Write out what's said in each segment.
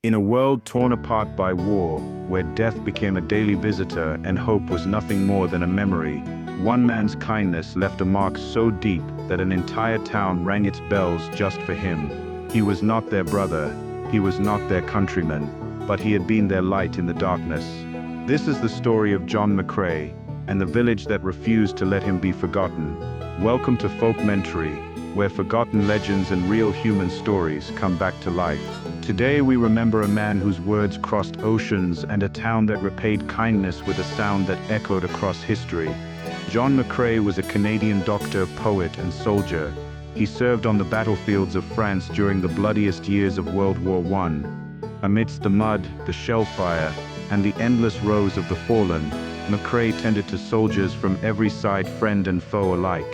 In a world torn apart by war, where death became a daily visitor and hope was nothing more than a memory, one man's kindness left a mark so deep that an entire town rang its bells just for him. He was not their brother, he was not their countryman, but he had been their light in the darkness. This is the story of John McCrae, and the village that refused to let him be forgotten. Welcome to Folkmentary, where forgotten legends and real human stories come back to life. Today we remember a man whose words crossed oceans and a town that repaid kindness with a sound that echoed across history. John McCrae was a Canadian doctor, poet, and soldier. He served on the battlefields of France during the bloodiest years of World War I. Amidst the mud, the shell fire, and the endless rows of the fallen, McCrae tended to soldiers from every side, friend and foe alike.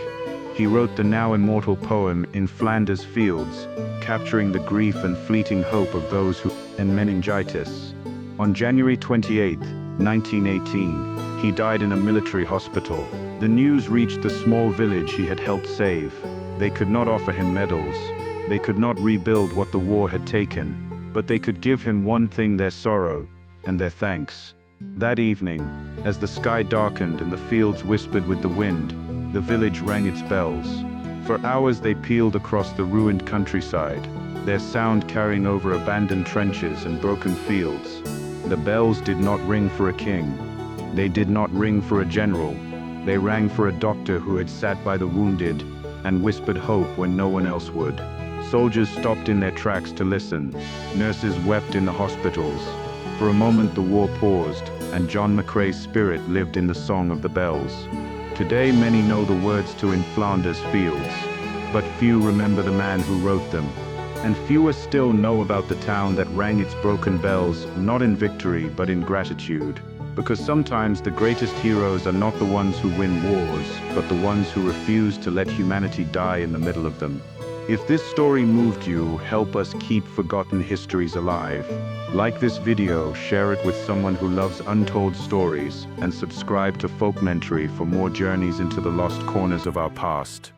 He wrote the now immortal poem In Flanders Fields, capturing the grief and fleeting hope of those who and meningitis. On January 28, 1918, he died in a military hospital. The news reached the small village he had helped save. They could not offer him medals. They could not rebuild what the war had taken, but they could give him one thing: their sorrow and their thanks. That evening, as the sky darkened and the fields whispered with the wind, the village rang its bells. For hours they pealed across the ruined countryside, their sound carrying over abandoned trenches and broken fields. The bells did not ring for a king. They did not ring for a general. They rang for a doctor who had sat by the wounded and whispered hope when no one else would. Soldiers stopped in their tracks to listen. Nurses wept in the hospitals. For a moment the war paused, and John McCrae's spirit lived in the song of the bells. Today many know the words to In Flanders Fields, but few remember the man who wrote them. And fewer still know about the town that rang its broken bells, not in victory but in gratitude. Because sometimes the greatest heroes are not the ones who win wars, but the ones who refuse to let humanity die in the middle of them. If this story moved you, help us keep forgotten histories alive. Like this video, share it with someone who loves untold stories, and subscribe to Folkmentary for more journeys into the lost corners of our past.